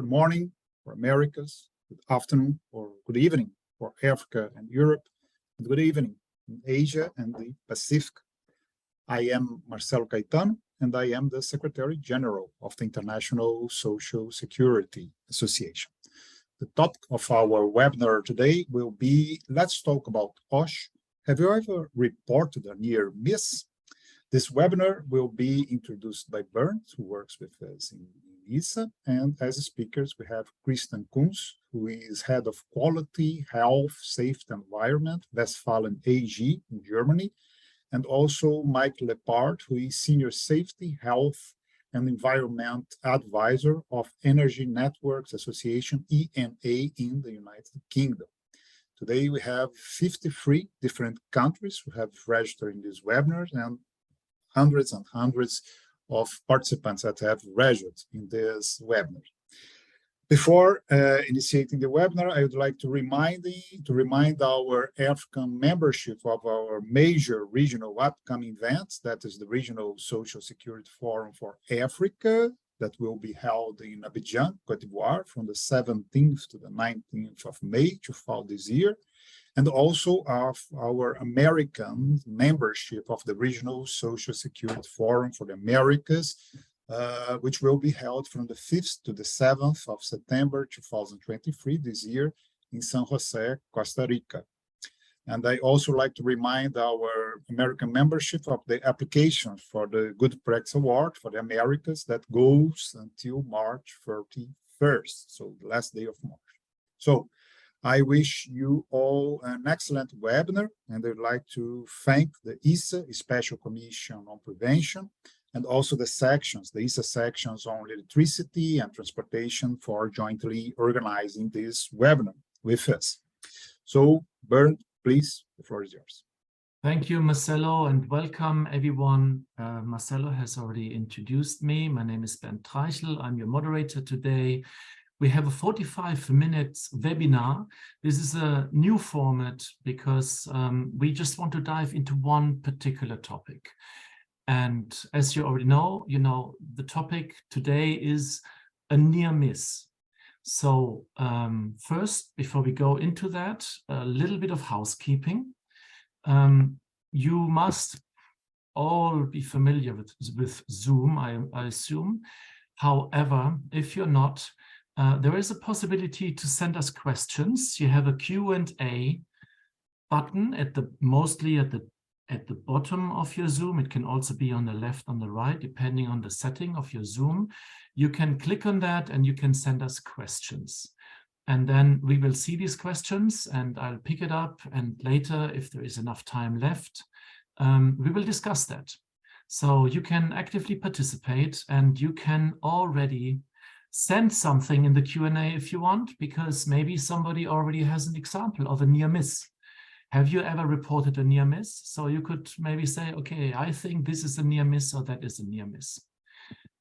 Good morning for Americas, good afternoon or good evening for Africa and Europe, and good evening in Asia and the Pacific. I am Marcelo Caetano, and I am the Secretary General of the International Social Security Association. The topic of our webinar today will be, let's talk about OSH. Have you ever reported a near miss? This webinar will be introduced by Bernd, who works with us in ISA, and as speakers we have Christian Kunz, who is Head of Quality, Health, Safety and Environment, Westfalen AG in Germany, and also Mike Lepard, who is Senior Safety, Health and Environment Advisor of Energy Networks Association, ENA, in the United Kingdom. Today we have 53 different countries who have registered in this webinar, and hundreds and hundreds of participants that have registered in this webinar. Before initiating the webinar, I would like to remind our African membership of our major regional upcoming events. That is the Regional Social Security Forum for Africa that will be held in Abidjan, Cote d'Ivoire, from the 17th to the 19th of May this year. And also of our American membership of the Regional Social Security Forum for the Americas, which will be held from the 5th to the 7th of September 2023 this year in San Jose, Costa Rica. And I also like to remind our American membership of the application for the Good Practice Award for the Americas that goes until March 31st, so the last day of March. So I wish you all an excellent webinar, and I'd like to thank the ISA Special Commission on Prevention, and also the sections, the ISA sections on electricity and transportation, for jointly organizing this webinar with us. So, Bernd, please, the floor is yours. Thank you, Marcelo, and welcome everyone. Marcelo has already introduced me. My name is Bernd Treichel. I'm your moderator today. We have a 45-minute webinar. This is a new format because we just want to dive into one particular topic. And as you already know, the topic today is a near miss. So first, before we go into that, a little bit of housekeeping. You must all be familiar with Zoom, I assume. However, if you're not, there is a possibility to send us questions. You have a Q&A button mostly at the bottom of your Zoom. It can also be on the left, on the right, depending on the setting of your Zoom. You can click on that and you can send us questions. And then we will see these questions and I'll pick it up. And later, if there is enough time left, we will discuss that. So you can actively participate and you can already send something in the Q&A if you want, because maybe somebody already has an example of a near miss. Have you ever reported a near miss? So you could maybe say, okay, I think this is a near miss or that is a near miss.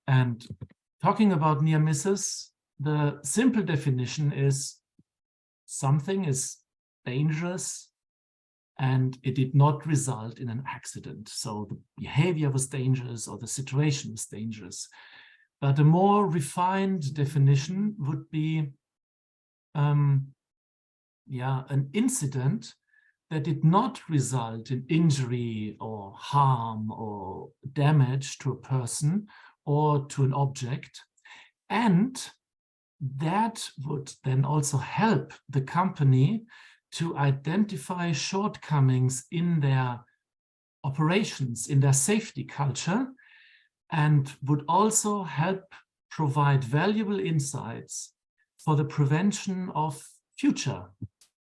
And talking about near misses, the simple definition is something is dangerous and it did not result in an accident. So the behavior was dangerous or the situation was dangerous. But a more refined definition would be an incident that did not result in injury or harm or damage to a person or to an object. And that would then also help the company to identify shortcomings in their operations, in their safety culture, and would also help provide valuable insights for the prevention of future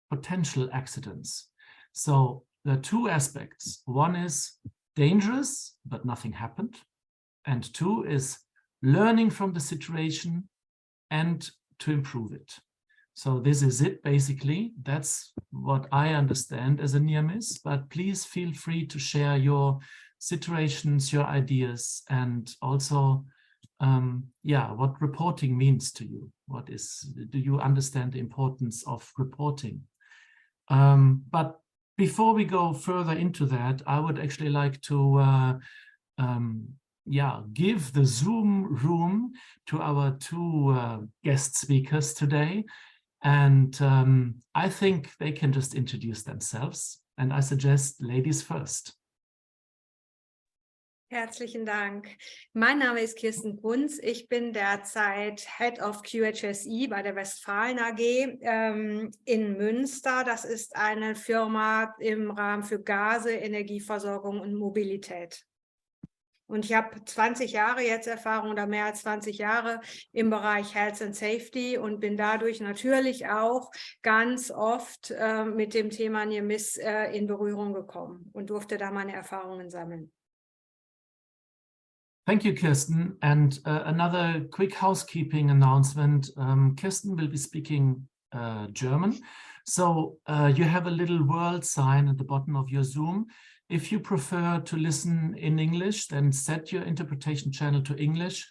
potential accidents. So there are two aspects. One is dangerous, but nothing happened. And two is learning from the situation and to improve it. So this is it, basically. That's what I understand as a near miss, but please feel free to share your situations, your ideas, and also what reporting means to you. Do you understand the importance of reporting? But before we go further into that, I would actually like to give the Zoom room to our two guest speakers today. And I think they can just introduce themselves. And I suggest ladies first. Herzlichen Dank. Mein Name ist Kirsten Kunz. Ich bin derzeit Head of QHSE bei der Westfalen AG in Münster. Das ist eine Firma im Rahmen für Gase, Energieversorgung und Mobilität. Und ich habe 20 Jahre jetzt Erfahrung oder mehr als 20 Jahre im Bereich Health and Safety und bin dadurch natürlich auch ganz oft mit dem Thema Near Miss in Berührung gekommen und durfte da meine Erfahrungen sammeln. Thank you, Kirsten. And another quick housekeeping announcement. Kirsten will be speaking German. So you have a little world sign at the bottom of your Zoom. If you prefer to listen in English, then set your interpretation channel to English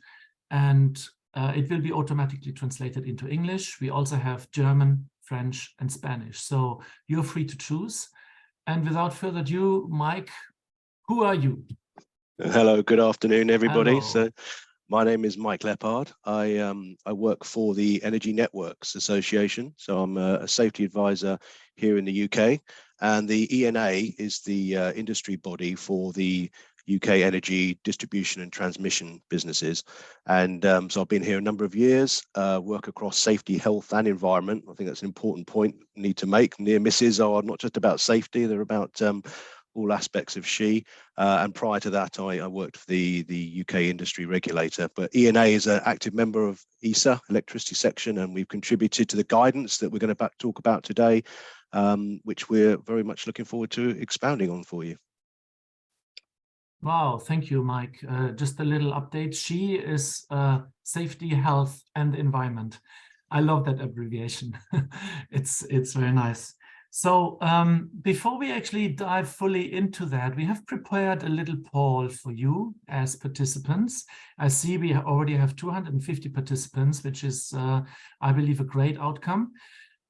and it will be automatically translated into English. We also have German, French, and Spanish. So you're free to choose. And without further ado, Mike, who are you? Hello, good afternoon, everybody. Hello. So my name is Mike Leppard. I work for the Energy Networks Association. So I'm a safety advisor here in the UK. And the ENA is the industry body for the UK energy distribution and transmission businesses. And so I've been here a number of years, work across safety, health and environment. I think that's an important point I need to make. Near misses are not just about safety, they're about all aspects of SHE. And prior to that, I worked for the UK industry regulator. But ENA is an active member of ESA, electricity section, and we've contributed to the guidance that we're going to talk about today, which we're very much looking forward to expounding on for you. Wow, thank you, Mike. Just a little update. SHE is safety, health, and environment. I love that abbreviation. It's very nice. So before we actually dive fully into that, we have prepared a little poll for you as participants. I see we already have 250 participants, which is, I believe, a great outcome.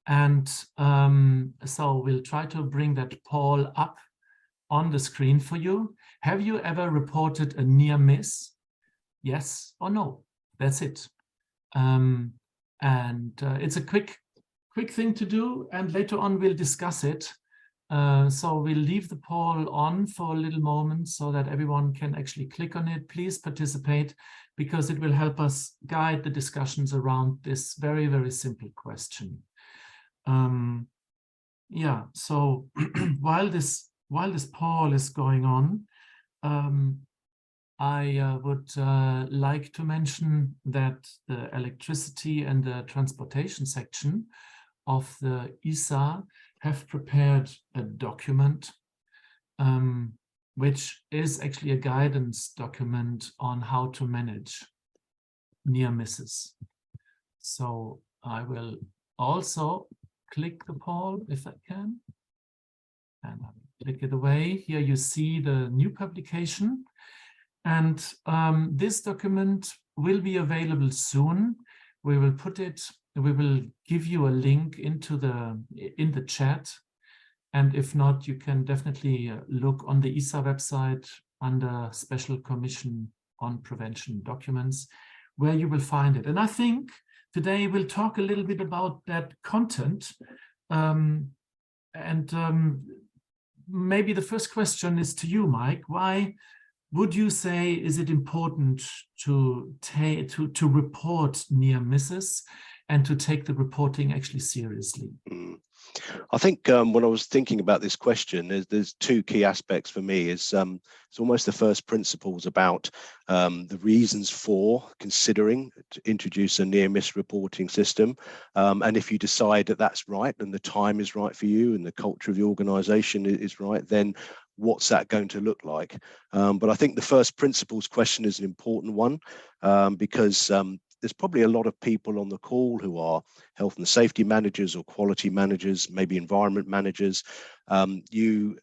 And so we'll try to bring that poll up on the screen for you. Have you ever reported a near miss? Yes or no? That's it. It's a quick thing to do, and later on we'll discuss it. So we'll leave the poll on for a little moment so that everyone can actually click on it. Please participate, because it will help us guide the discussions around this very, very simple question. Yeah, so while this poll is going on, I would like to mention that the electricity and the transportation section of the ESA have prepared a document, which is actually a guidance document on how to manage near misses. So I will also click the poll if I can, and I will click it away. Here you see the new publication, and this document will be available soon. We will put it. We will give you a link in the chat, and if not, you can definitely look on the ESA website under Special Commission on Prevention Documents, where you will find it. And I think today we'll talk a little bit about that content. Maybe the first question is to you, Mike. Why would you say is it important to report near misses and to take the reporting actually seriously? I think when I was thinking about this question, there's two key aspects for me. It's almost the first principles about the reasons for considering to introduce a near miss reporting system. And if you decide that that's right and the time is right for you and the culture of the organization is right, then what's that going to look like? But I think the first principles question is an important one, because there's probably a lot of people on the call who are health and safety managers or quality managers, maybe environment managers. You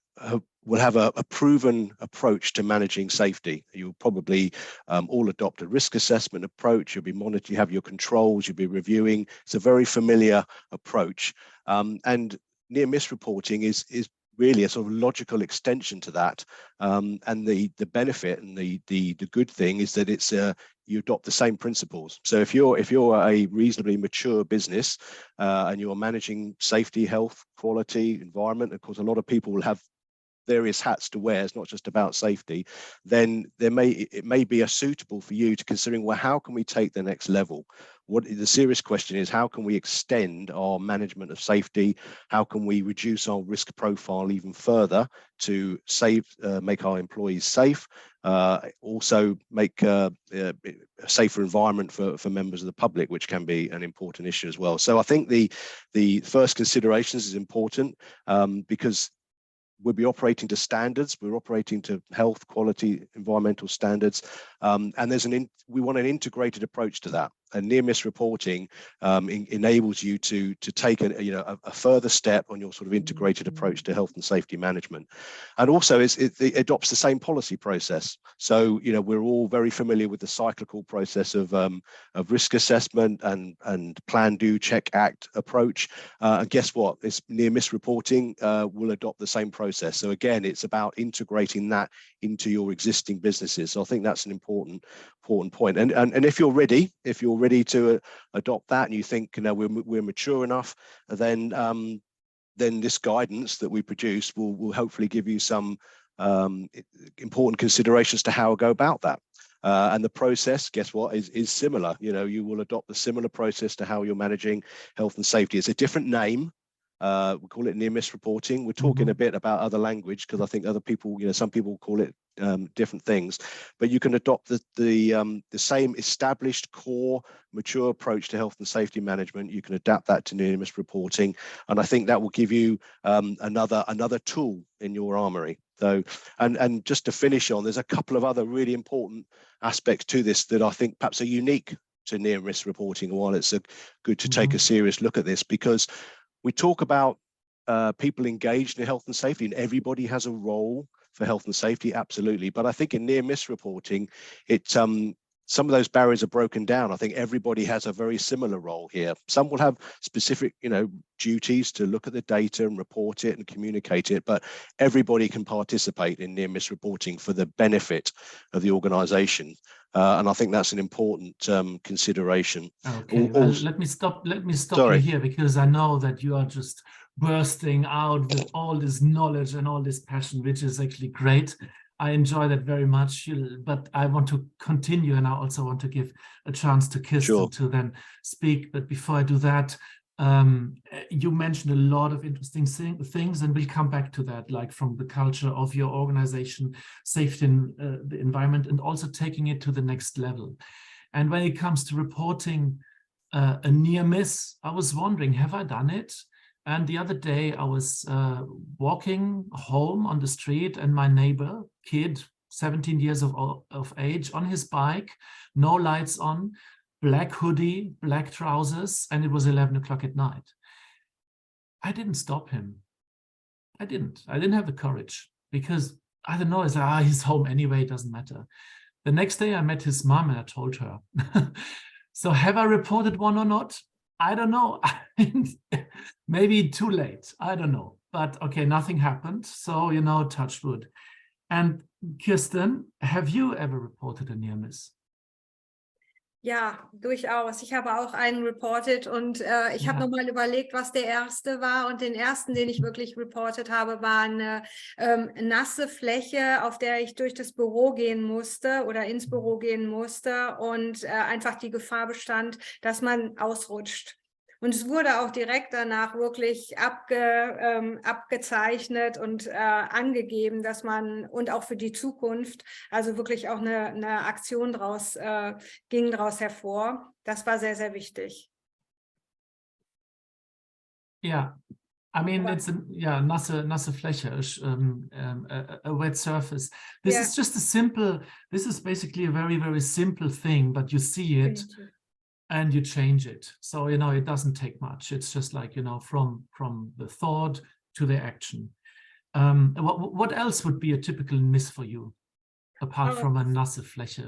will have a proven approach to managing safety. You'll probably all adopt a risk assessment approach. You'll be monitoring, you have your controls, you'll be reviewing. It's a very familiar approach. And near miss reporting is really a sort of logical extension to that. And the benefit and the good thing is that it's you adopt the same principles. So if you're a reasonably mature business and you're managing safety, health, quality, environment, of course, a lot of people will have various hats to wear, it's not just about safety, then it may be suitable for you to considering, well, how can we take the next level? What the serious question is, how can we extend our management of safety? How can we reduce our risk profile even further to make our employees safe? Also make a safer environment for members of the public, which can be an important issue as well. So I think the first considerations is important because we'll be operating to standards. We're operating to health, quality, environmental standards, and we want an integrated approach to that. And near-miss reporting enables you to take a further step on your sort of integrated approach to health and safety management, and also it adopts the same policy process. So we're all very familiar with the cyclical process of risk assessment and plan, do, check, act approach. And guess what? This near-miss reporting will adopt the same process. So again, it's about integrating that into your existing businesses. So I think that's an important point. And if you're ready to adopt that, and you think we're mature enough, then this guidance that we produce will hopefully give you some important considerations to how to go about that. And the process, guess what, is similar. You will adopt a similar process to how you're managing health and safety. It's a different name. We call it near-miss reporting. We're talking a bit about other language because I think other people, some people call it different things, but you can adopt the same established core mature approach to health and safety management. You can adapt that to near-miss reporting, and I think that will give you another tool in your armory. So, and just to finish on, there's a couple of other really important aspects to this that I think perhaps are unique to near-miss reporting. While it's good to take a serious look at this, because we talk about people engaged in health and safety, and everybody has a role for health and safety, absolutely. But I think in near-miss reporting, some of those barriers are broken down. I think everybody has a very similar role here. Some will have specific, duties to look at the data and report it and communicate it, but everybody can participate in near-miss reporting for the benefit of the organization. And I think that's an important consideration. Okay, well, let me stop you here, because I know that you are just bursting out with all this knowledge and all this passion, which is actually great. I enjoy that very much, but I want to continue, and I also want to give a chance to Kirsten to then speak. But before I do that, you mentioned a lot of interesting things, and we'll come back to that, like from the culture of your organization, safety in the environment, and also taking it to the next level. And when it comes to reporting a near miss, I was wondering, have I done it? And the other day I was walking home on the street, and my neighbor, kid, 17 years of age, on his bike, no lights on, black hoodie, black trousers, and it was 11 o'clock at night. I didn't stop him. I didn't have the courage, because I don't know, he's home anyway, it doesn't matter. The next day I met his mom and I told her. So have I reported one or not? I don't know. Maybe too late. I don't know. But okay, nothing happened. So, touch wood. And Kirsten, have you ever reported a near miss? Ja, durchaus. Ich habe auch einen reported, und ich habe nochmal überlegt, was der erste war. Und den ersten, den ich wirklich reported habe, war eine nasse Fläche, auf der ich durch das Büro gehen musste oder ins Büro gehen musste, und einfach die Gefahr bestand, dass man ausrutscht. Und es wurde auch direkt danach wirklich abgezeichnet und angegeben, dass man, und auch für die Zukunft, also wirklich auch eine Aktion ging daraus hervor. Das war sehr, sehr wichtig. Yeah, I mean, it's nasse Fläche, a wet surface. This is just this is basically a very, very simple thing, but you see it. And you change it. So, it doesn't take much. It's just like, from the thought to the action. What else would be a typical miss for you, apart from a nasse Fläche,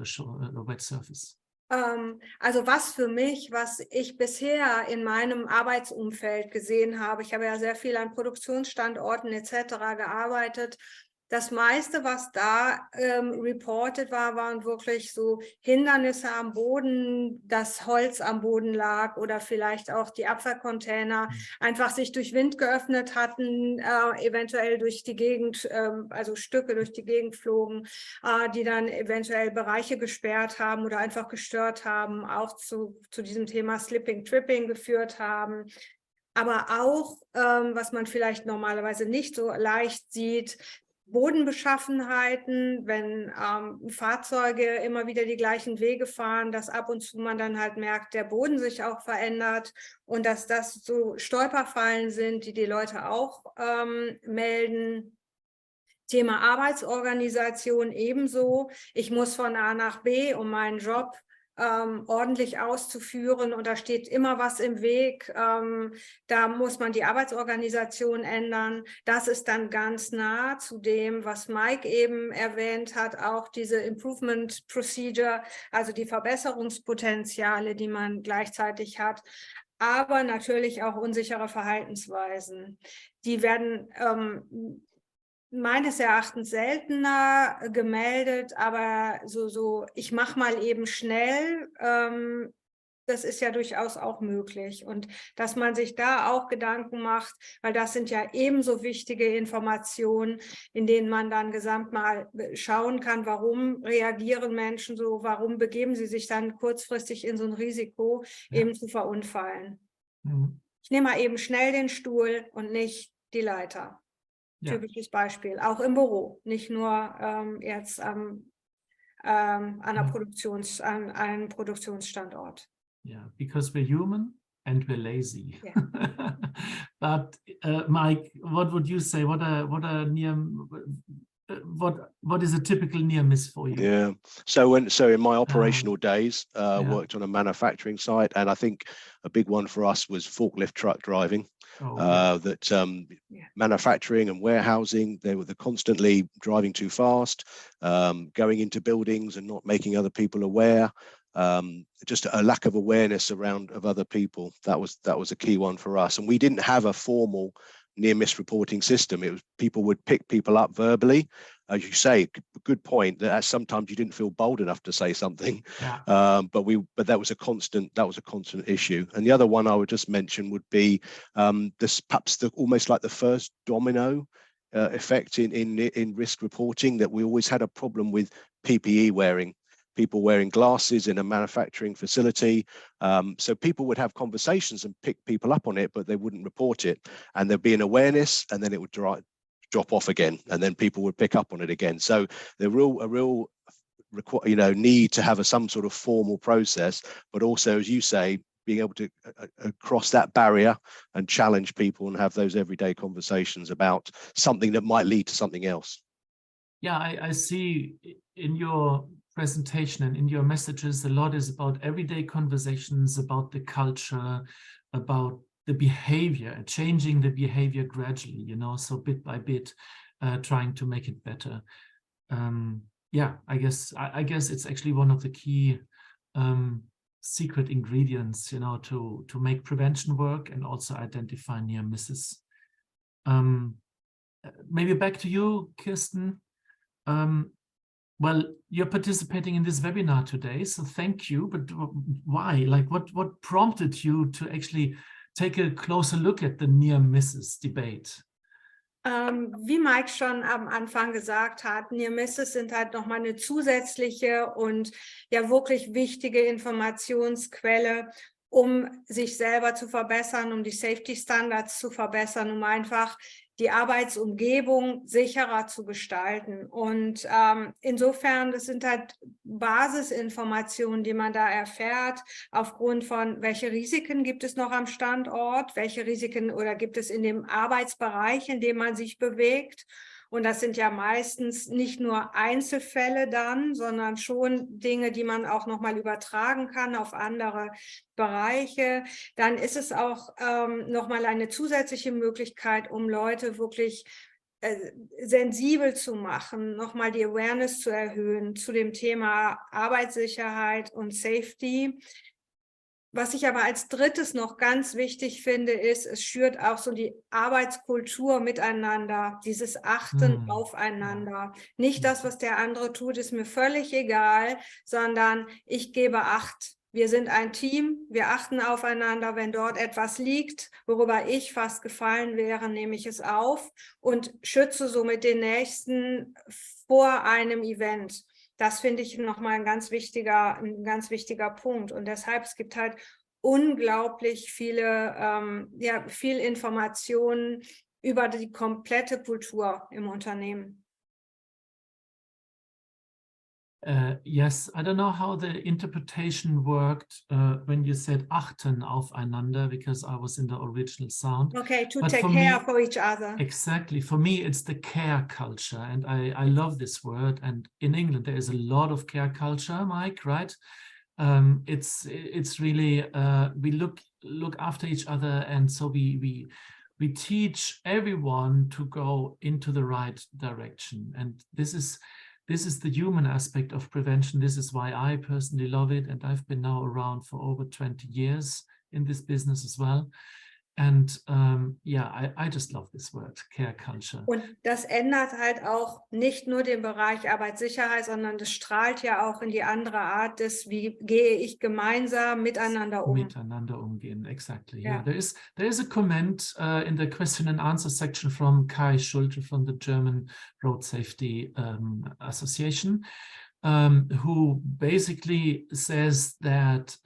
a wet surface? Also was ich bisher in meinem Arbeitsumfeld gesehen habe, ich habe ja sehr viel an Produktionsstandorten etc. gearbeitet. Das meiste, was da reported war, waren wirklich so Hindernisse am Boden, das Holz am Boden lag oder vielleicht auch die Abfallcontainer einfach sich durch Wind geöffnet hatten, eventuell durch die Gegend, also Stücke durch die Gegend flogen, die dann eventuell Bereiche gesperrt haben oder einfach gestört haben, auch zu diesem Thema Slipping, Tripping geführt haben. Aber auch, was man vielleicht normalerweise nicht so leicht sieht, Bodenbeschaffenheiten, wenn Fahrzeuge immer wieder die gleichen Wege fahren, dass ab und zu man dann halt merkt, der Boden sich auch verändert und dass das so Stolperfallen sind, die Leute auch melden. Thema Arbeitsorganisation ebenso. Ich muss von A nach B, um meinen Job ordentlich auszuführen und da steht immer was im Weg. Da muss man die Arbeitsorganisation ändern. Das ist dann ganz nah zu dem, was Mike eben erwähnt hat, auch diese Improvement Procedure, also die Verbesserungspotenziale, die man gleichzeitig hat, aber natürlich auch unsichere Verhaltensweisen. Die werden meines Erachtens seltener gemeldet, aber ich mache mal eben schnell, das ist ja durchaus auch möglich. Und dass man sich da auch Gedanken macht, weil das sind ja ebenso wichtige Informationen, in denen man dann gesamt mal schauen kann, warum reagieren Menschen so, warum begeben sie sich dann kurzfristig in so ein Risiko, eben zu verunfallen. Ich nehme mal eben schnell den Stuhl und nicht die Leiter. Ja. Typisches Beispiel, auch im Büro, nicht nur jetzt an einem Produktionsstandort. Yeah, because we're human and we're lazy. Yeah. But Mike, what would you say? What is a typical near miss for you? Yeah. So in my operational days, worked on a manufacturing site, and I think a big one for us was forklift truck driving. Manufacturing and warehousing, they were constantly driving too fast, going into buildings and not making other people aware. Just a lack of awareness of other people. That was a key one for us, and we didn't have a formal near miss reporting system. It was people would pick people up verbally, as you say. Good point. That sometimes you didn't feel bold enough to say something, but that was a constant issue. And the other one I would just mention would be almost like the first domino effect in risk reporting, that we always had a problem with PPE wearing. People wearing glasses in a manufacturing facility. So people would have conversations and pick people up on it, but they wouldn't report it. And there'd be an awareness, and then it would drop off again, and then people would pick up on it again. So a real need to have some sort of formal process, but also, as you say, being able to cross that barrier and challenge people and have those everyday conversations about something that might lead to something else. Yeah, I see in your presentation and in your messages, a lot is about everyday conversations, about the culture, about the behavior, changing the behavior gradually, so bit by bit, trying to make it better. Yeah, I guess it's actually one of the key secret ingredients, to make prevention work and also identify near misses. Maybe back to you, Kirsten. Well, you're participating in this webinar today, so thank you. But why? Like, what prompted you to actually take a closer look at the near misses debate? Wie Mike schon am Anfang gesagt hat, Near Misses sind halt nochmal eine zusätzliche und ja wirklich wichtige Informationsquelle, um sich selber zu verbessern, um die Safety Standards zu verbessern, um einfach die Arbeitsumgebung sicherer zu gestalten. Und insofern, das sind halt Basisinformationen, die man da erfährt, aufgrund von, welche Risiken gibt es noch am Standort, welche Risiken oder gibt es in dem Arbeitsbereich, in dem man sich bewegt. Und das sind ja meistens nicht nur Einzelfälle dann, sondern schon Dinge, die man auch nochmal übertragen kann auf andere Bereiche. Dann ist es auch nochmal eine zusätzliche Möglichkeit, um Leute wirklich sensibel zu machen, nochmal die Awareness zu erhöhen zu dem Thema Arbeitssicherheit und Safety. Was ich aber als drittes noch ganz wichtig finde, ist, es schürt auch so die Arbeitskultur miteinander, dieses Achten aufeinander. Nicht das, was der andere tut, ist mir völlig egal, sondern ich gebe Acht. Wir sind ein Team, wir achten aufeinander. Wenn dort etwas liegt, worüber ich fast gefallen wäre, nehme ich es auf und schütze somit den Nächsten vor einem Event. Das finde ich nochmal ein ganz wichtiger Punkt. Und deshalb, es gibt halt unglaublich viel Informationen über die komplette Kultur im Unternehmen. Yes, I don't know how the interpretation worked when you said achten aufeinander, because I was in the original sound. Okay, to But take for care me, for each other. Exactly. For me, it's the care culture. And I love this word. And in England, there is a lot of care culture, Mike, right? It's really, we look after each other. And so we teach everyone to go into the right direction. And this is the human aspect of prevention. This is why I personally love it. And I've been now around for over 20 years in this business as well. And I just love this word, care culture. Und das ändert halt auch nicht nur den Bereich Arbeitssicherheit, sondern das strahlt ja auch in die andere Art des, wie gehe ich gemeinsam miteinander um. Miteinander umgehen, exactly. Yeah. There is a comment in the question and answer section from Kai Schulte from the German Road Safety Association, who basically says that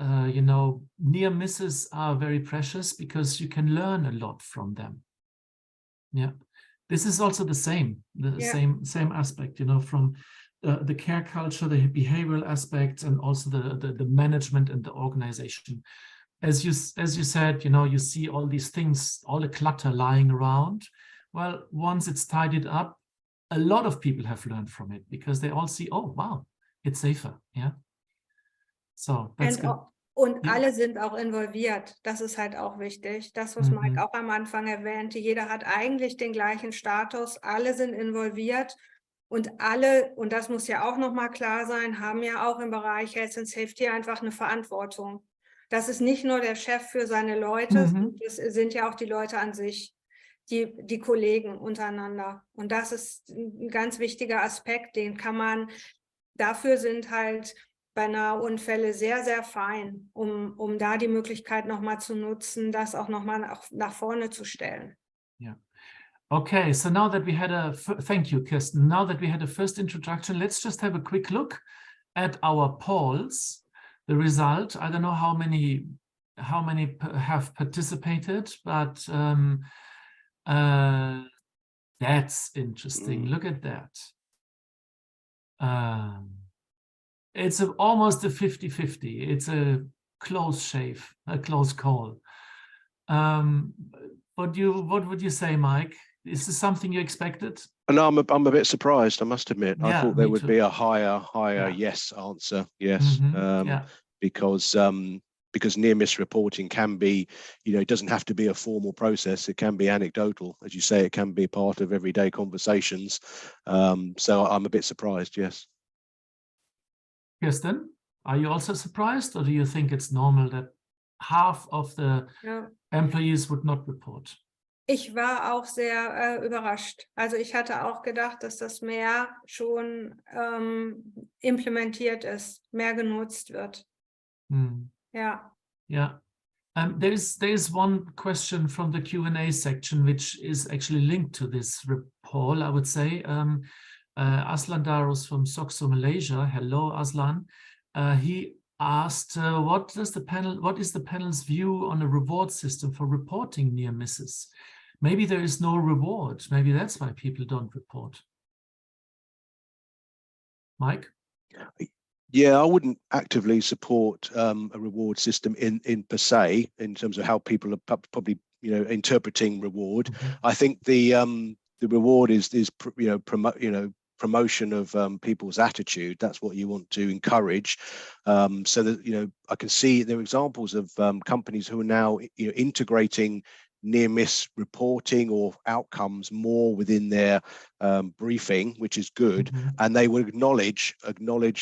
near misses are very precious because you can learn a lot from them. Yeah, this is also the same aspect, from the care culture, the behavioral aspects, and also the management and the organization. As you said, you see all these things, all the clutter lying around. Well, once it's tidied up, a lot of people have learned from it because they all see, oh, wow, it's safer. Yeah. So that's good. Und alle sind auch involviert. Das ist halt auch wichtig. Das, was Mike auch am Anfang erwähnte, jeder hat eigentlich den gleichen Status. Alle sind involviert und alle, und das muss ja auch nochmal klar sein, haben ja auch im Bereich Health and Safety einfach eine Verantwortung. Das ist nicht nur der Chef für seine Leute, das sind ja auch die Leute an sich. Die Kollegen untereinander. Und das ist ein ganz wichtiger Aspekt, dafür sind halt bei Nahunfälle sehr, sehr fein, um da die Möglichkeit nochmal zu nutzen, das auch nochmal nach vorne zu stellen. Yeah. Okay, so now that we had thank you, Kirsten. Now that we had a first introduction, let's just have a quick look at our polls. The result, I don't know how many have participated, but that's interesting. Look at that. It's almost a 50-50. It's a close shave, a close call. What would you say, Mike? Is this something you expected? No, I'm a bit surprised, I must admit. Yeah, I thought there would too. be a higher yes answer. Yes. Because near-miss reporting can be, it doesn't have to be a formal process. It can be anecdotal. As you say, it can be part of everyday conversations. So I'm a bit surprised, yes. Kirsten, are you also surprised, or do you think it's normal that half of the employees would not report? Ich war auch sehr überrascht. Also ich hatte auch gedacht, dass das mehr schon implementiert ist, mehr genutzt wird. Yeah. Yeah. There is one question from the Q&A section, which is actually linked to this poll, I would say. Aslan Darus from SOXO Malaysia. Hello, Aslan. He asked, what is the panel's view on a reward system for reporting near misses? Maybe there is no reward. Maybe that's why people don't report. Mike? Yeah, I wouldn't actively support a reward system in per se, in terms of how people are probably interpreting reward. I think the reward is promotion of people's attitude. That's what you want to encourage. So that I can see there are examples of companies who are now integrating near miss reporting or outcomes more within their briefing, which is good. And they would acknowledge,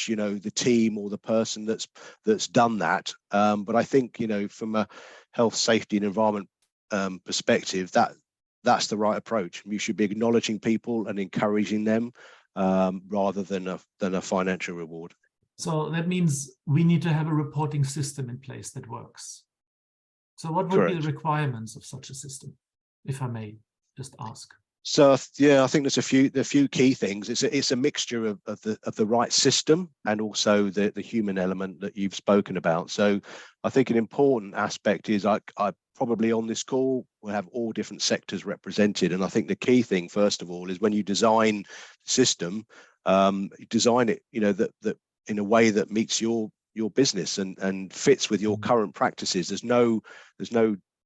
you know, the team or the person that's done that. But I think, you know, from a health, safety and environment perspective, that's the right approach. You should be acknowledging people and encouraging them rather than a financial reward. So that means we need to have a reporting system in place that works. So what would be the requirements of such a system, if I may just ask? So yeah, I think there's a few key things. It's a mixture of the right system and also the human element that you've spoken about. So I think an important aspect is I probably on this call we'll have all different sectors represented, and I think the key thing first of all is when you design the system, you design it, you know, that in a way that meets your business and fits with your current practices. There's no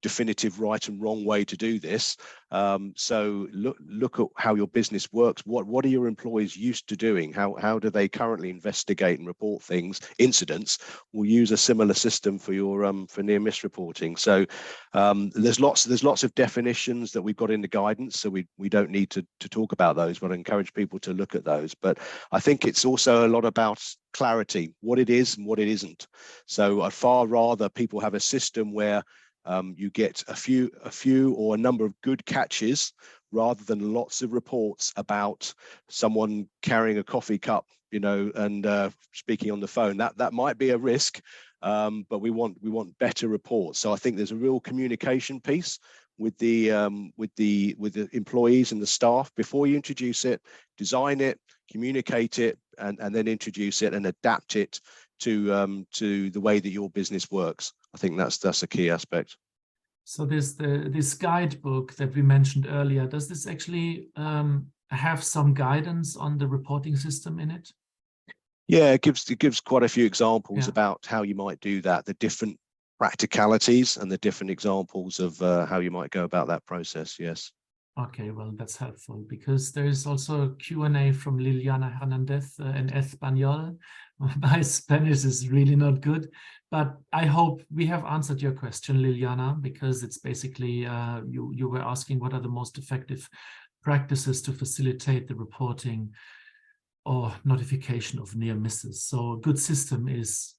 definitive right and wrong way to do this. So look at how your business works. What are your employees used to doing? How do they currently investigate and report incidents? We'll use a similar system for your for near miss reporting. So there's lots of definitions that we've got in the guidance, so we don't need to talk about those, but I encourage people to look at those. But I think it's also a lot about clarity, what it is and what it isn't. So I'd far rather people have a system where you get a few or a number of good catches rather than lots of reports about someone carrying a coffee cup, you know, and speaking on the phone. That might be a risk, but we want better reports. So I think there's a real communication piece with the employees and the staff before you introduce it. Design it, communicate it, and then introduce it and adapt it to the way that your business works. I think that's a key aspect. So this guidebook that we mentioned earlier, does this actually have some guidance on the reporting system in it? Yeah, it gives quite a few examples about how you might do that, the different practicalities and the different examples of how you might go about that process. Yes. Okay, well, that's helpful because there is also a Q&A from Liliana Hernandez in Espanol. My Spanish is really not good, but I hope we have answered your question, Liliana, because it's basically you were asking what are the most effective practices to facilitate the reporting or notification of near misses. So a good system is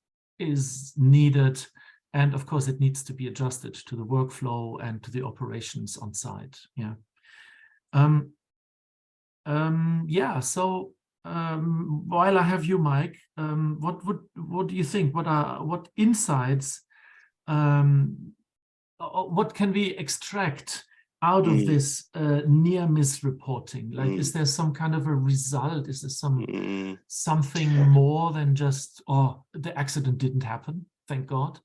needed, and of course it needs to be adjusted to the workflow and to the operations on site. Yeah. So while I have you, Mike, what do you think? What insights, what can we extract out of this near miss reporting? Like, is there some kind of a result? Is there something more than just, oh, the accident didn't happen, thank God?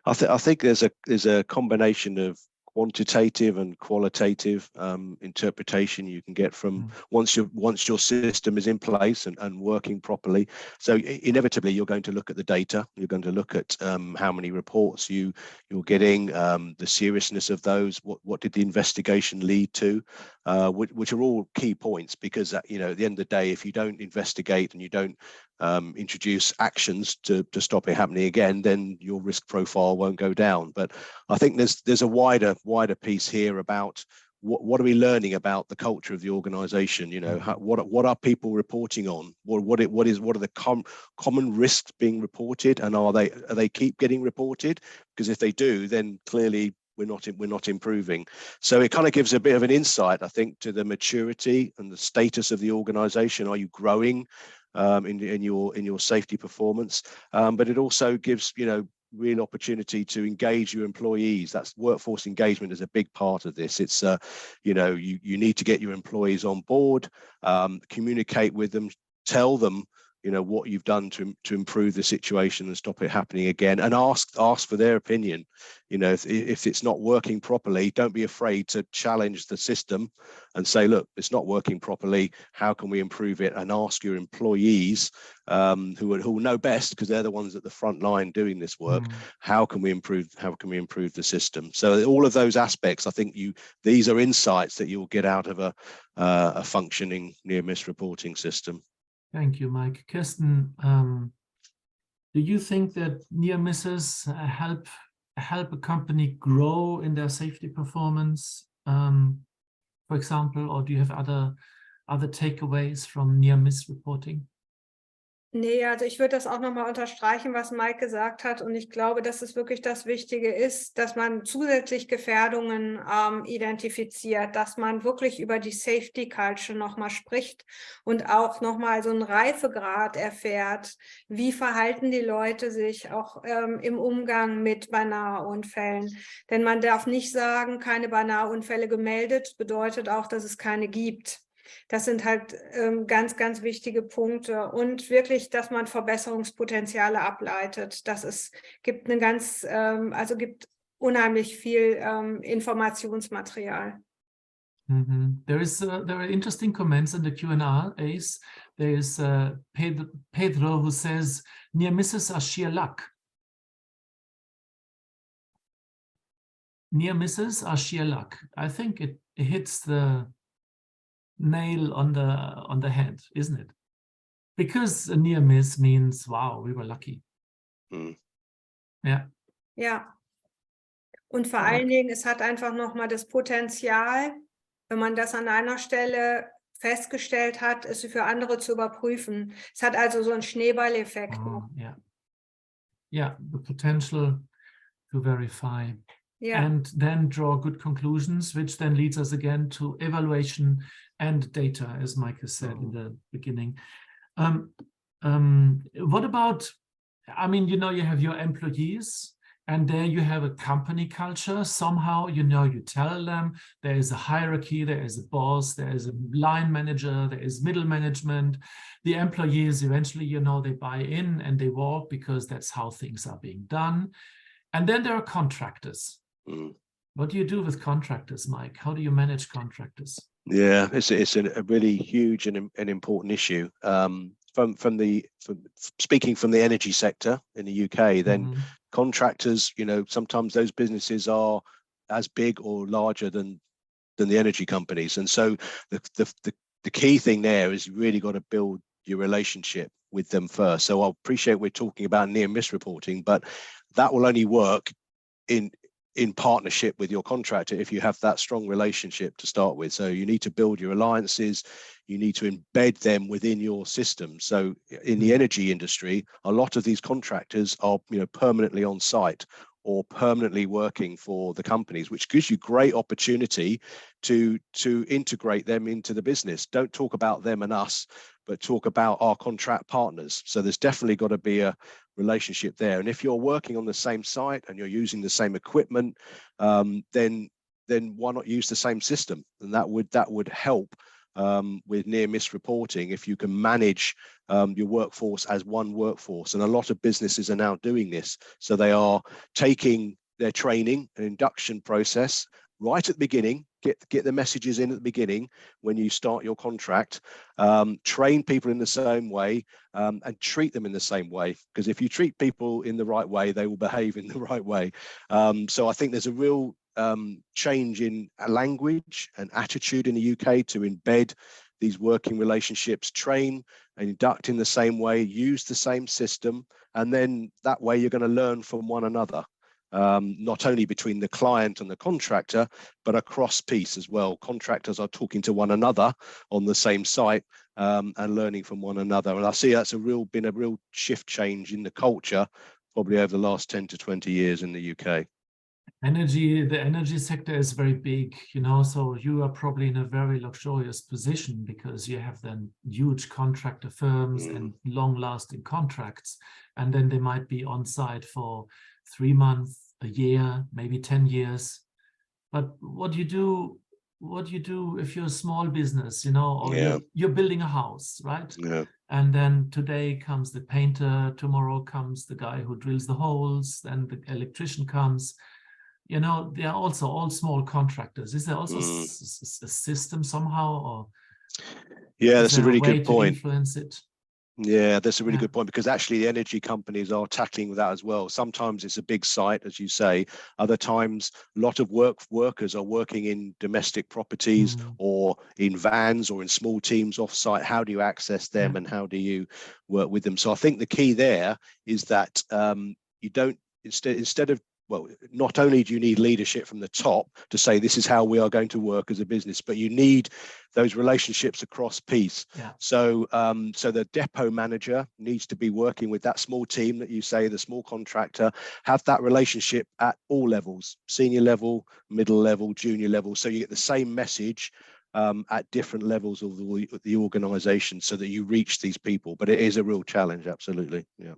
I think there's a combination of quantitative and qualitative interpretation you can get from once your system is in place and working properly. So inevitably you're going to look at the data, you're going to look at how many reports you're getting, the seriousness of those, what did the investigation lead to, which are all key points, because you know, at the end of the day, if you don't investigate and you don't introduce actions to stop it happening again, then your risk profile won't go down. But I think there's a wider piece here about what are we learning about the culture of the organization. You know, what are people reporting on? What are the common risks being reported, and are they keep getting reported? Because if they do, then clearly we're not improving. So it kind of gives a bit of an insight, I think, to the maturity and the status of the organization. Are you growing in your safety performance? But it also gives, you know, real opportunity to engage your employees. That's workforce engagement is a big part of this. It's you know, you need to get your employees on board, communicate with them, tell them, you know, what you've done to improve the situation and stop it happening again, and ask for their opinion. You know, if it's not working properly, don't be afraid to challenge the system and say, look, it's not working properly, how can we improve it? And ask your employees who know best, because they're the ones at the front line doing this work, how can we improve the system? So all of those aspects, I think these are insights that you'll get out of a functioning near miss reporting system. Thank you, Mike. Kirsten, do you think that near misses help help a company grow in their safety performance, for example, or do you have other takeaways from near-miss reporting? Nee, also ich würde das auch nochmal unterstreichen, was Mike gesagt hat. Und ich glaube, dass es wirklich das Wichtige ist, dass man zusätzlich Gefährdungen identifiziert, dass man wirklich über die Safety Culture nochmal spricht und auch nochmal so einen Reifegrad erfährt. Wie verhalten die Leute sich auch im Umgang mit Beinaheunfällen? Denn man darf nicht sagen, keine Beinaheunfälle gemeldet, bedeutet auch, dass es keine gibt. Das sind halt ganz, ganz wichtige Punkte und wirklich, dass man Verbesserungspotenziale ableitet. Gibt eine gibt unheimlich viel Informationsmaterial. There are interesting comments in the Q&As. There is Pedro who says, near misses are sheer luck. Near misses are sheer luck. I think it hits the nail on the head, isn't it? Because a near miss means, wow, we were lucky. Ja. Ja. Und vor allen Dingen, es hat einfach nochmal das Potenzial, wenn man das an einer Stelle festgestellt hat, es für andere zu überprüfen. Es hat also so einen Schneeballeffekt. Yeah, the potential to verify. Yeah. And then draw good conclusions, which then leads us again to evaluation and data, as Mike has said in the beginning. What about, I mean, you have your employees, and there you have a company culture. Somehow, you tell them there is a hierarchy, there is a boss, there is a line manager, there is middle management. The employees eventually, they buy in and they walk because that's how things are being done. And then there are contractors. What do you do with contractors, Mike? How do you manage contractors? Yeah, it's a really huge and important issue. Speaking from the energy sector in the UK, then contractors, sometimes those businesses are as big or larger than the energy companies, and so the key thing there is you really got to build your relationship with them first. So I appreciate we're talking about near miss reporting, but that will only work in partnership with your contractor if you have that strong relationship to start with. So you need to build your alliances, you need to embed them within your system. So in the energy industry, a lot of these contractors are permanently on site or permanently working for the companies, which gives you great opportunity to integrate them into the business. Don't talk about them and us, but talk about our contract partners. So there's definitely got to be a relationship there. And if you're working on the same site and you're using the same equipment, then why not use the same system? And that would help with near miss reporting if you can manage your workforce as one workforce. And a lot of businesses are now doing this. So they are taking their training and induction process right at the beginning, get the messages in at the beginning when you start your contract, train people in the same way, and treat them in the same way. Because if you treat people in the right way, they will behave in the right way. So I think there's a real change in language and attitude in the UK to embed these working relationships, train and induct in the same way, use the same system, and then that way you're going to learn from one another. Not only between the client and the contractor, but across piece as well. Contractors are talking to one another on the same site and learning from one another. And I see that's been a real shift change in the culture, probably over the last 10 to 20 years in the UK. The energy sector is very big, so you are probably in a very luxurious position because you have then huge contractor firms and long-lasting contracts, and then they might be on site for 3 months, a year, maybe 10 years. But what do you do if you're a small business, or you're building a house, right? Yeah. And then today comes the painter, tomorrow comes the guy who drills the holes, then the electrician comes. They are also all small contractors. Is there also a system somehow, or that's a really good point. Influence it? Yeah, that's a really good point, because actually the energy companies are tackling that as well. Sometimes it's a big site, as you say. Other times, a lot of workers are working in domestic properties or in vans or in small teams off-site. How do you access them and how do you work with them? So I think the key there is that you don't, instead of well, not only do you need leadership from the top to say this is how we are going to work as a business, but you need those relationships across piece. Yeah. So so the depot manager needs to be working with that small team that you say, the small contractor, have that relationship at all levels, senior level, middle level, junior level, so you get the same message at different levels of the organization so that you reach these people. But it is a real challenge, absolutely. Yeah.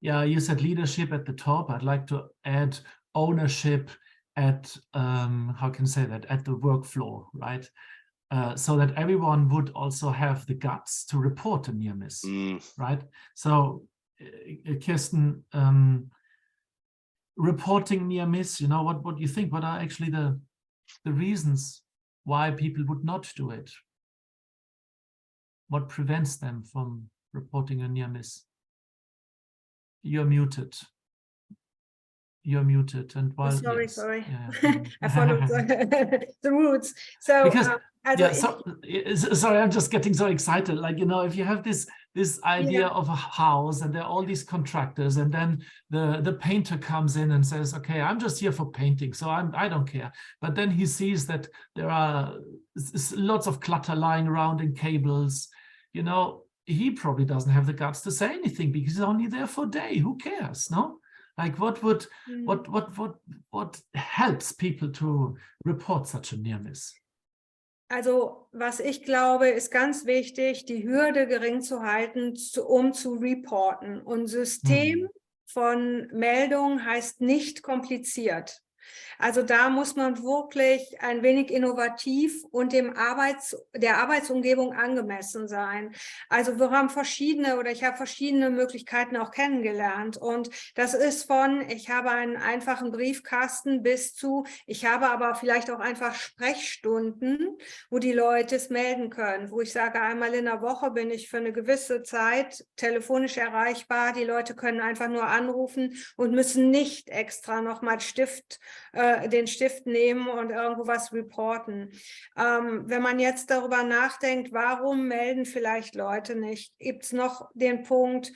Yeah, you said leadership at the top. I'd like to add ownership at, how can I say that, at the work floor, right? So that everyone would also have the guts to report a near miss, right? So, Kirsten, reporting near miss, you know, what do you think? What are actually the reasons why people would not do it? What prevents them from reporting a near miss? You're muted. You're muted. And while Sorry. Yeah. I followed the roots. So Because sorry, I'm just getting so excited. Like, you know, if you have this idea of a house and there are all these contractors, and then the painter comes in and says, okay, I'm just here for painting, so I don't care. But then he sees that there are lots of clutter lying around in cables, you know, he probably doesn't have the guts to say anything because he's only there for a day. Who cares? No? Like, what helps people to report such a near miss? Also, was ich glaube, ist ganz wichtig, die Hürde gering zu halten, um zu reporten. Und System von Meldungen heißt nicht kompliziert. Also da muss man wirklich ein wenig innovativ und der Arbeitsumgebung angemessen sein. Also wir haben ich habe verschiedene Möglichkeiten auch kennengelernt. Und das ist von, ich habe einen einfachen Briefkasten bis zu, ich habe aber vielleicht auch einfach Sprechstunden, wo die Leute es melden können, wo ich sage, einmal in der Woche bin ich für eine gewisse Zeit telefonisch erreichbar. Die Leute können einfach nur anrufen und müssen nicht extra nochmal den Stift nehmen und irgendwo was reporten. Wenn man jetzt darüber nachdenkt, warum melden vielleicht Leute nicht, gibt es noch den Punkt,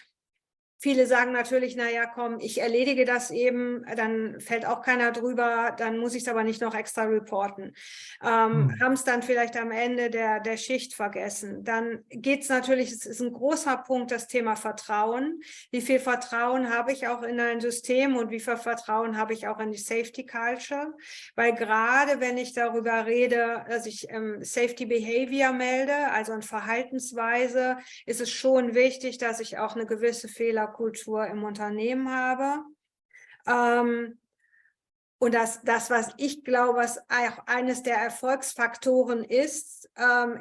viele sagen natürlich, naja, komm, ich erledige das eben, dann fällt auch keiner drüber, dann muss ich es aber nicht noch extra reporten. Haben es dann vielleicht am Ende der Schicht vergessen. Dann geht es natürlich, es ist ein großer Punkt, das Thema Vertrauen. Wie viel Vertrauen habe ich auch in ein System und wie viel Vertrauen habe ich auch in die Safety Culture? Weil gerade wenn ich darüber rede, dass ich Safety Behavior melde, also eine Verhaltensweise, ist es schon wichtig, dass ich auch eine gewisse Fehlerkultur im Unternehmen habe. Und das, was ich glaube, was auch eines der Erfolgsfaktoren ist,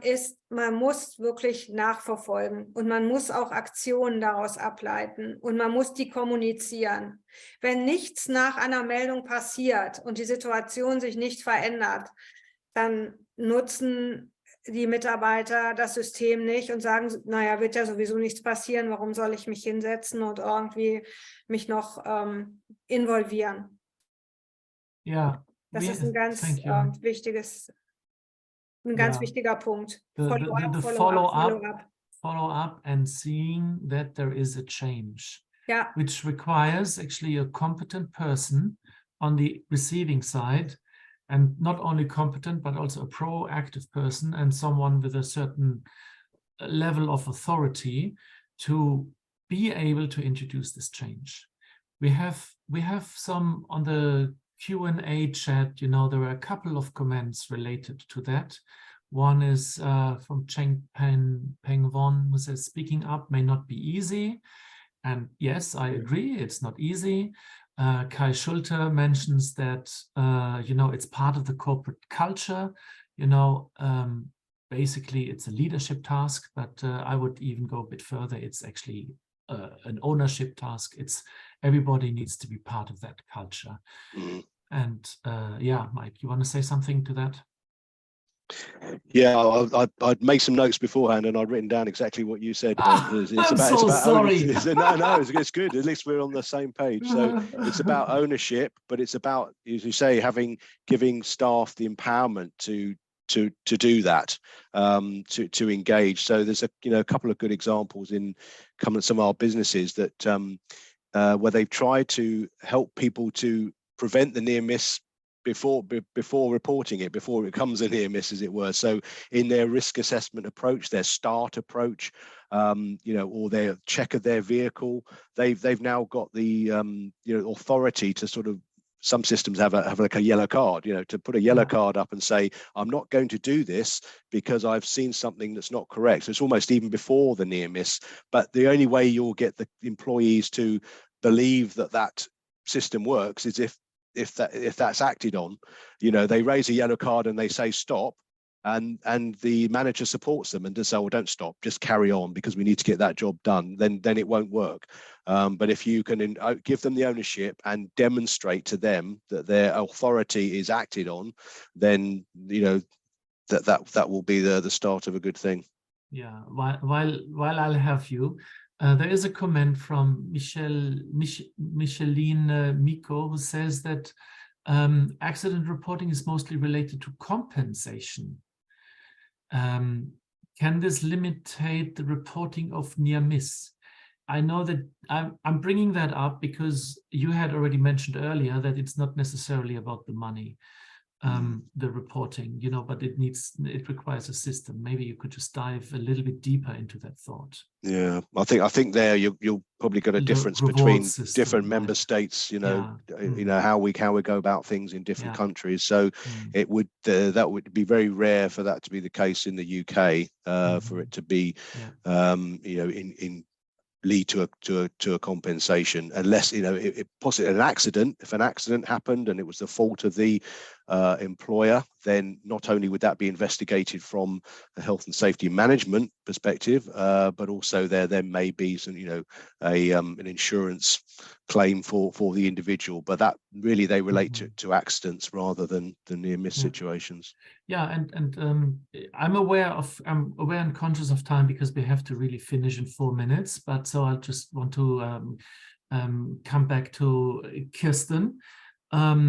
ist, man muss wirklich nachverfolgen und man muss auch Aktionen daraus ableiten und man muss die kommunizieren. Wenn nichts nach einer Meldung passiert und die Situation sich nicht verändert, dann nutzen die Mitarbeiter das System nicht und sagen, naja, wird ja sowieso nichts passieren, warum soll ich mich hinsetzen und irgendwie mich noch involvieren? Ja. Das ist ein ganz wichtiger Punkt. Follow up and seeing that there is a change, yeah, which requires actually a competent person on the receiving side. And not only competent, but also a proactive person and someone with a certain level of authority to be able to introduce this change. We have some on the Q&A chat, you know, there were a couple of comments related to that. One is from Cheng Peng Won, who says, speaking up may not be easy. And yes, I agree, it's not easy. Kai Schulte mentions that, you know, it's part of the corporate culture, you know, basically it's a leadership task, but I would even go a bit further. It's actually an ownership task. It's everybody needs to be part of that culture. And yeah, Mike, you want to say something to that? Yeah, I'd made some notes beforehand and I'd written down exactly what you said. I'm so sorry. No, it's good. At least we're on the same page. So it's about ownership, but it's about, as you say, giving staff the empowerment to do that, to engage. So there's a couple of good examples in some of our businesses that where they've tried to help people to prevent the near miss before reporting it, before it becomes a near miss, as it were. So in their risk assessment approach, their START approach, or their check of their vehicle, they've now got the authority to sort of, some systems have like a yellow card, to put a yellow card up and say, I'm not going to do this because I've seen something that's not correct. So it's almost even before the near miss. But the only way you'll get the employees to believe that system works is if that's acted on. They raise a yellow card and they say stop, and the manager supports them and just say, well, don't stop, just carry on because we need to get that job done, then it won't work. But if you can give them the ownership and demonstrate to them that their authority is acted on, then that will be the start of a good thing. Yeah, while I'll have you, there is a comment from Micheline Miko, who says that accident reporting is mostly related to compensation. Can this limitate the reporting of near miss? I know that I'm bringing that up because you had already mentioned earlier that it's not necessarily about the money, the reporting, but it requires a system. Maybe you could just dive a little bit deeper into that thought. Yeah, I think there you'll probably got a difference between different member states. How we go about things in different countries. So it would that would be very rare for that to be the case in the UK, for it to be in lead to a compensation, unless it possibly an accident. If an accident happened and it was the fault of the employer, then not only would that be investigated from a health and safety management perspective, but also there may be some an insurance claim for the individual. But that really they relate to accidents rather than the near miss situations. Yeah, and I'm aware and conscious of time because we have to really finish in 4 minutes. But so I just want to come back to Kirsten. How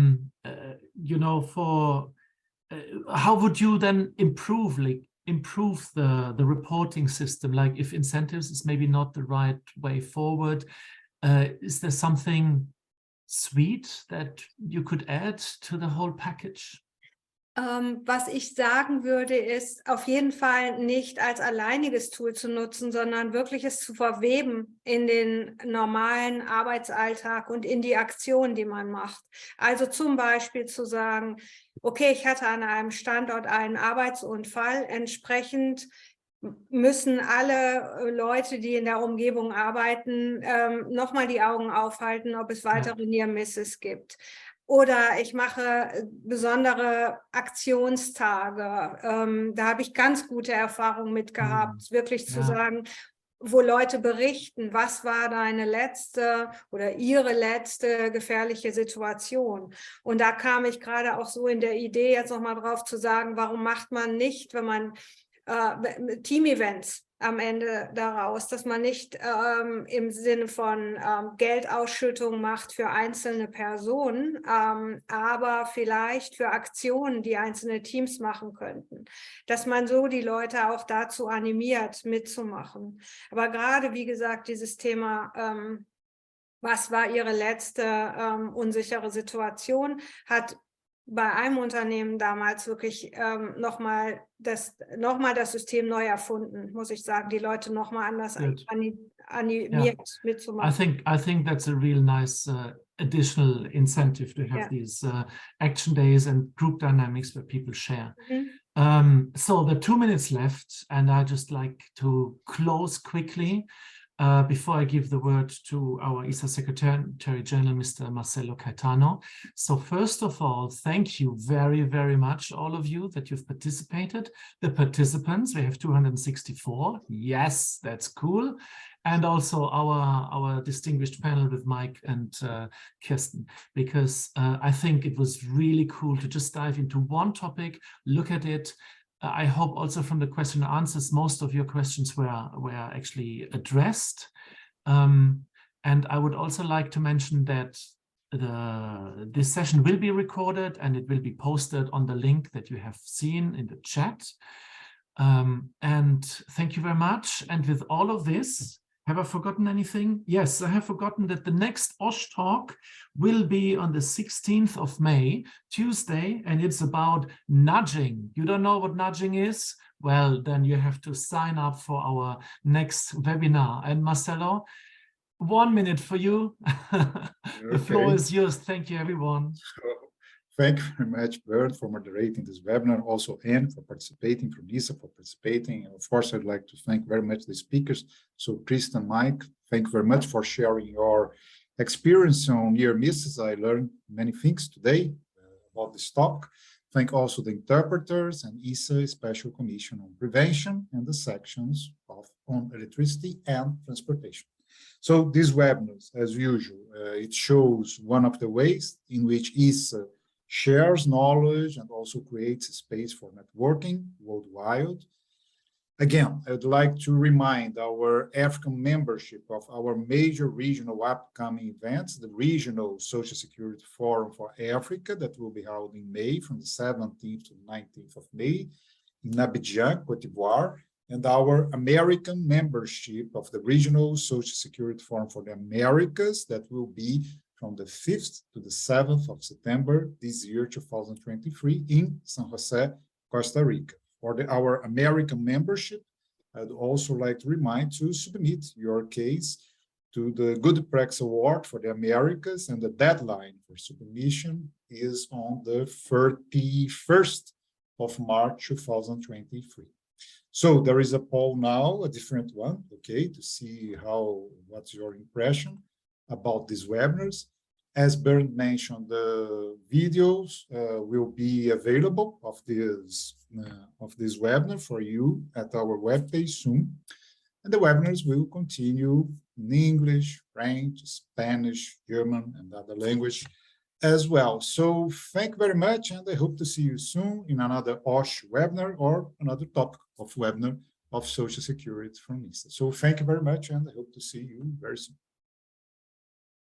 would you then improve the reporting system? Like if incentives is maybe not the right way forward, is there something sweet that you could add to the whole package? Was ich sagen würde, ist auf jeden Fall nicht als alleiniges Tool zu nutzen, sondern wirklich es zu verweben in den normalen Arbeitsalltag und in die Aktionen, die man macht. Also zum Beispiel zu sagen, okay, ich hatte an einem Standort einen Arbeitsunfall, entsprechend müssen alle Leute, die in der Umgebung arbeiten, nochmal die Augen aufhalten, ob es weitere Near Misses gibt. Oder ich mache besondere Aktionstage. Da habe ich ganz gute Erfahrungen mit gehabt, wirklich zu sagen, wo Leute berichten, was war deine letzte oder ihre letzte gefährliche Situation. Und da kam ich gerade auch so in der Idee, jetzt nochmal drauf zu sagen, warum macht man nicht, wenn man Team-Events am Ende daraus, dass man nicht im Sinne von Geldausschüttung macht für einzelne Personen, aber vielleicht für Aktionen, die einzelne Teams machen könnten. Dass man so die Leute auch dazu animiert, mitzumachen. Aber gerade, wie gesagt, dieses Thema, was war ihre letzte unsichere Situation, hat bei einem Unternehmen damals wirklich nochmal das System neu erfunden, muss ich sagen, die Leute nochmal anders animiert mitzumachen. I think that's a real nice additional incentive to have these action days and group dynamics where people share. So the 2 minutes left, and I just like to close quickly before I give the word to our ISA Secretary General, Mr. Marcelo Caetano. So first of all, thank you very, very much, all of you that you've participated. The participants, we have 264. Yes, that's cool. And also our distinguished panel with Mike and Kirsten, because I think it was really cool to just dive into one topic, look at it. I hope also from the question and answers, most of your questions were actually addressed. And I would also like to mention that this session will be recorded and it will be posted on the link that you have seen in the chat. And thank you very much. And with all of this, Have I forgotten anything? Yes, I have forgotten that the next OSH talk will be on the 16th of May, Tuesday, and it's about nudging. You don't know what nudging is? Well, then you have to sign up for our next webinar. And Marcelo, 1 minute for you. The floor Okay. is yours. Thank you, everyone. So, thank you very much, Bernd, for moderating this webinar. Also, Anne, for participating, from Lisa for participating. And of course, I'd like to thank very much the speakers. So, Kristen, Mike, thank you very much for sharing your experience on near misses. I learned many things today about this talk. Thank also the interpreters and ISA Special Commission on Prevention and the sections on electricity and transportation. So these webinars, as usual, it shows one of the ways in which ISA shares knowledge and also creates a space for networking worldwide. Again, I would like to remind our African membership of our major regional upcoming events, the Regional Social Security Forum for Africa that will be held in May from the 17th to 19th of May in Abidjan, Cote d'Ivoire, and our American membership of the Regional Social Security Forum for the Americas that will be from the 5th to the 7th of September this year, 2023, in San Jose, Costa Rica. For our American membership, I'd also like to remind to submit your case to the Good Practice Award for the Americas, and the deadline for submission is on the 31st of March, 2023. So there is a poll now, a different one, okay, to see what's your impression about these webinars. As Bernd mentioned, the videos will be available of this webinar for you at our webpage soon. And the webinars will continue in English, French, Spanish, German, and other language as well. So thank you very much, and I hope to see you soon in another OSH webinar or another topic of webinar of Social Security from ISA. So thank you very much, and I hope to see you very soon.